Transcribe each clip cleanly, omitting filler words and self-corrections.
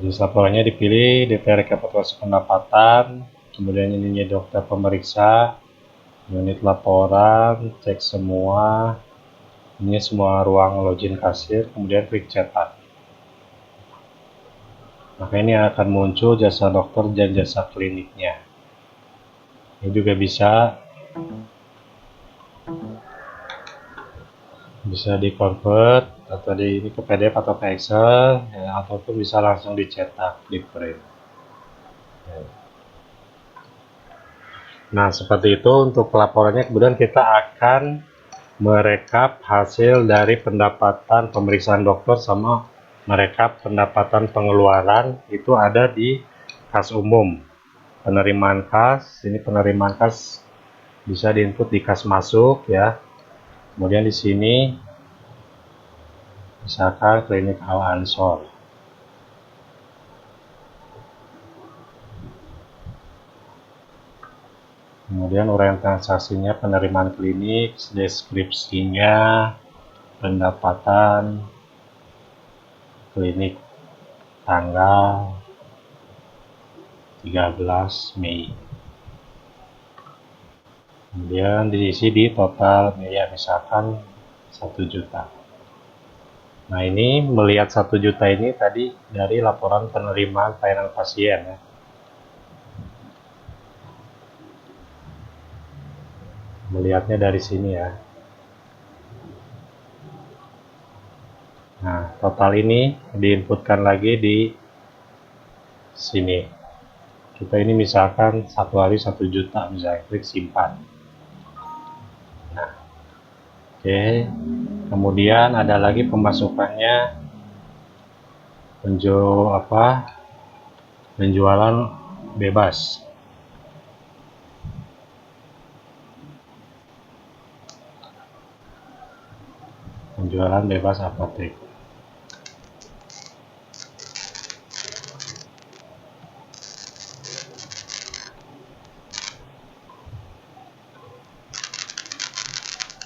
Jenis laporannya dipilih detail rekapitulasi pendapatan, kemudian ininya dokter pemeriksa, unit laporan, cek semua, ini semua ruang login kasir, kemudian klik cetak. Maka ini akan muncul jasa dokter dan jasa kliniknya. Ini juga bisa di convert atau ini ke PDF atau ke Excel, ya, ataupun bisa langsung dicetak di print. Nah, seperti itu untuk pelaporannya. Kemudian kita akan merekap hasil dari pendapatan pemeriksaan dokter sama merekap pendapatan pengeluaran. Itu ada di kas umum. Penerimaan kas, ini penerimaan kas bisa diinput di kas masuk ya. Kemudian di sini misalkan klinik Al Ansor. Kemudian uraian transaksinya, penerimaan klinik, deskripsinya, pendapatan klinik tanggal 13 Mei. Kemudian diisi di total biaya misalkan 1 juta. Nah, ini melihat 1 juta ini tadi dari laporan penerimaan pelayanan pasien ya. Melihatnya dari sini ya. Nah, total ini diinputkan lagi di sini. Kita ini misalkan satu hari 1 juta, misalnya klik simpan. Nah, oke. Kemudian ada lagi pemasukannya, penjualan bebas. Penjualan bebas apotek.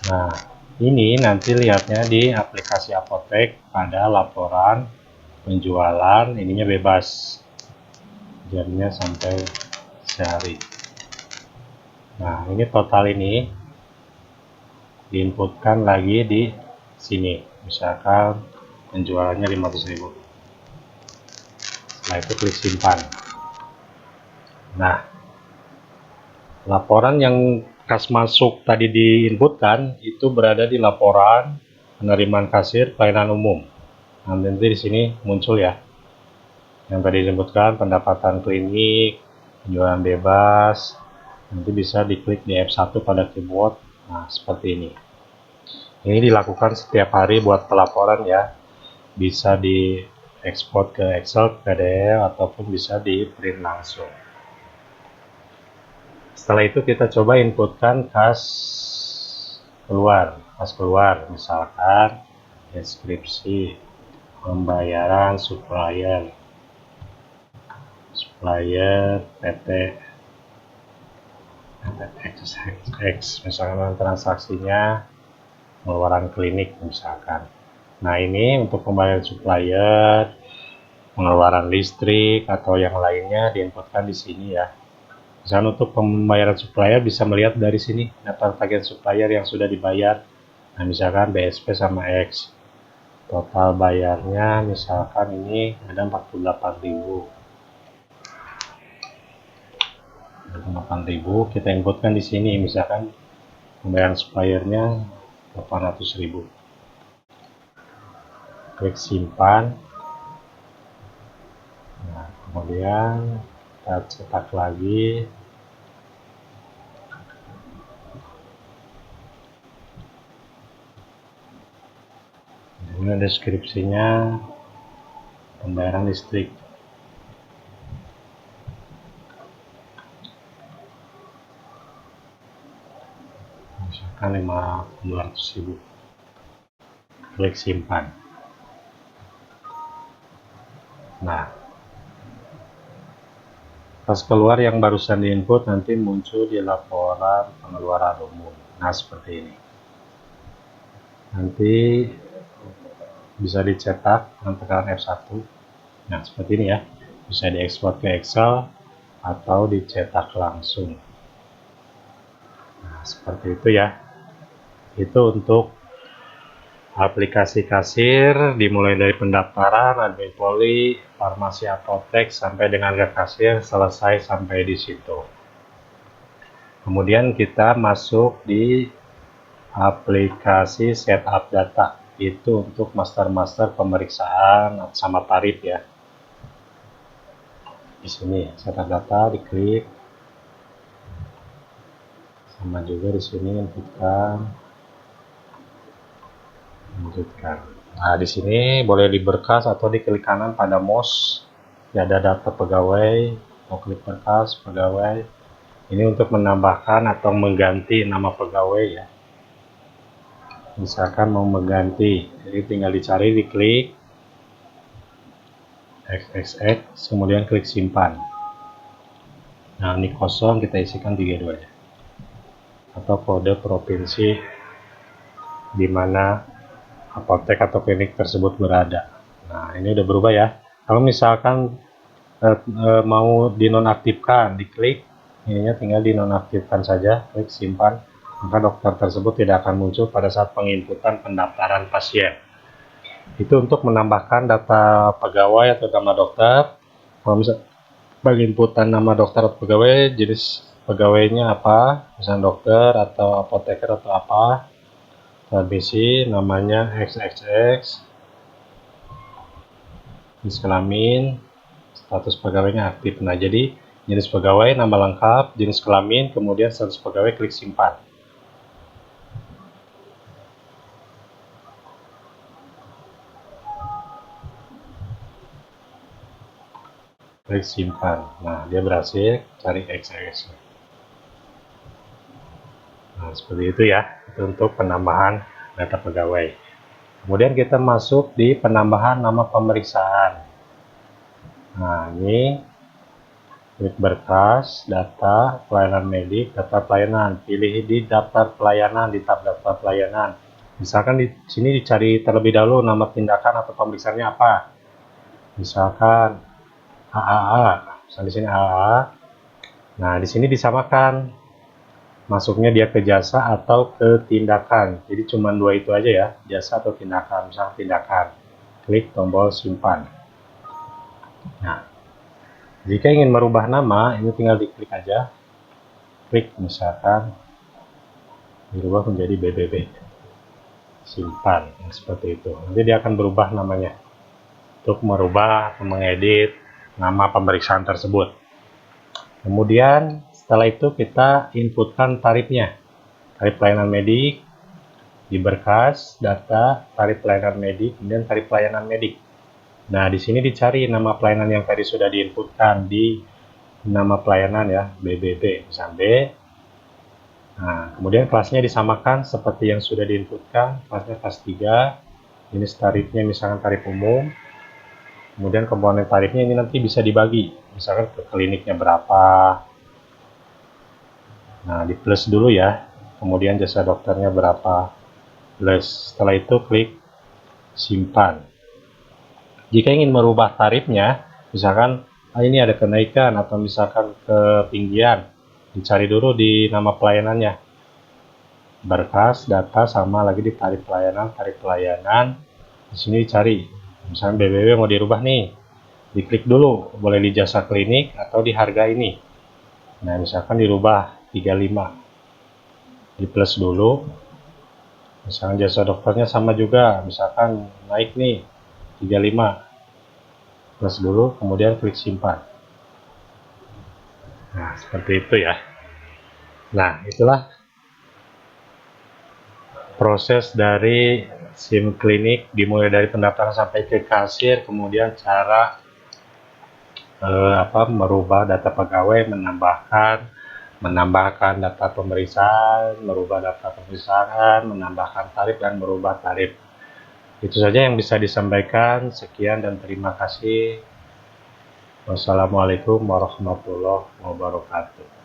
Nah, ini nanti lihatnya di aplikasi apotek pada laporan penjualan, ininya bebas. Jamnya sampai sehari. Nah, ini total ini diinputkan lagi di sini. Misalkan penjualannya 500.000. Setelah itu klik simpan. Nah, laporan yang kas masuk tadi diinputkan itu berada di laporan penerimaan kasir pelayanan umum. Nah, nanti di sini muncul ya. Yang tadi disebutkan pendapatan klinik, penjualan bebas. Nanti bisa diklik di F1 pada keyboard. Nah, seperti ini. Ini dilakukan setiap hari buat pelaporan ya. Bisa diekspor ke Excel, PDF, ataupun bisa di print langsung. Setelah itu kita coba inputkan kas keluar, misalkan deskripsi, pembayaran supplier PT XX, misalkan transaksinya pengeluaran klinik misalkan. Nah, ini untuk pembayaran supplier, pengeluaran listrik atau yang lainnya diinputkan di sini ya. Misalkan untuk pembayaran supplier bisa melihat dari sini daftar tagihan supplier yang sudah dibayar. Nah, misalkan BSP sama X. Total bayarnya misalkan ini ada 48.000. 48.000 kita inputkan di sini, misalkan pembayaran suppliernya 800.000. Klik simpan. Nah, kemudian kita cetak lagi. Ini deskripsinya pembayaran listrik. Misalkan 200.000. Klik simpan. Nah, pas keluar yang barusan diinput nanti muncul di laporan pengeluaran umum. Nah, seperti ini. Nanti bisa dicetak dengan tekan F1. Nah, seperti ini ya. Bisa diekspor ke Excel atau dicetak langsung. Nah, seperti itu ya. Itu untuk aplikasi kasir, dimulai dari pendaftaran, admin poli, farmasi apotek, sampai dengan ke kasir, selesai sampai di situ. Kemudian kita masuk di aplikasi setup data. Itu untuk master-master pemeriksaan sama tarif ya. Di sini setup data, diklik. Sama juga di sini lanjutkan. Nah, di sini boleh di berkas atau di klik kanan pada mouse. Ya, ada data pegawai, mau klik berkas pegawai. Ini untuk menambahkan atau mengganti nama pegawai ya. Misalkan mau mengganti, jadi tinggal dicari, diklik XXX, kemudian klik simpan. Nah, ini kosong, kita isikan 32 ya. Atau kode provinsi di mana apotek atau klinik tersebut berada. Nah, ini udah berubah ya. Kalau misalkan mau dinonaktifkan, diklik ininya, tinggal dinonaktifkan saja, klik simpan, maka dokter tersebut tidak akan muncul pada saat penginputan pendaftaran pasien. Itu untuk menambahkan data pegawai atau nama dokter. Kalau misalnya penginputan nama dokter atau pegawai, jenis pegawainya apa, misalnya dokter atau apoteker atau apa, transmisi namanya XXX, jenis kelamin, status pegawainya aktif. Nah, jadi jenis pegawai, nama lengkap, jenis kelamin, kemudian status pegawai, klik simpan. Klik simpan. Nah, dia berhasil, cari XXX. Nah, seperti itu ya. Itu untuk penambahan data pegawai. Kemudian kita masuk di penambahan nama pemeriksaan. Nah, ini klik berkas, data, pelayanan medik, data pelayanan. Pilih di daftar pelayanan, di tab daftar pelayanan. Misalkan di sini dicari terlebih dahulu nama tindakan atau pemeriksaannya apa. Misalkan AAA, misalnya di sini AAA. Nah, di sini disamakan masuknya dia ke jasa atau ke tindakan. Jadi cuma dua itu aja ya, jasa atau tindakan. Misalnya tindakan, klik tombol simpan. Nah, jika ingin merubah nama, ini tinggal diklik aja, klik misalkan dirubah menjadi BBB, simpan, seperti itu. Nanti dia akan berubah namanya untuk merubah atau mengedit nama pemeriksaan tersebut. Kemudian setelah itu kita inputkan tarifnya, tarif pelayanan medik, di berkas, data, tarif pelayanan medik, kemudian tarif pelayanan medik. Nah, di sini dicari nama pelayanan yang tadi sudah diinputkan di nama pelayanan ya, BBB, misalnya B. Nah, kemudian kelasnya disamakan seperti yang sudah diinputkan, kelasnya kelas 3, jenis tarifnya misalkan tarif umum. Kemudian komponen tarifnya ini nanti bisa dibagi, misalkan ke kliniknya berapa. Nah, di plus dulu ya, kemudian jasa dokternya berapa, plus. Setelah itu klik simpan. Jika ingin merubah tarifnya, misalkan ini ada kenaikan atau misalkan ketinggian, dicari dulu di nama pelayanannya, berkas, data, sama lagi di tarif pelayanan, di sini dicari. Misalnya BBB mau dirubah nih, diklik dulu, boleh di jasa klinik atau di harga ini. Nah, misalkan dirubah 35, di plus dulu. Misalkan jasa dokternya sama juga, misalkan naik nih 35, plus dulu, kemudian klik simpan. Nah, seperti itu ya. Nah, itulah proses dari SIM klinik, dimulai dari pendaftaran sampai ke kasir, kemudian cara merubah data pegawai, menambahkan data pemeriksaan, merubah data pemeriksaan, menambahkan tarif, dan merubah tarif. Itu saja yang bisa disampaikan. Sekian dan terima kasih. Wassalamualaikum warahmatullahi wabarakatuh.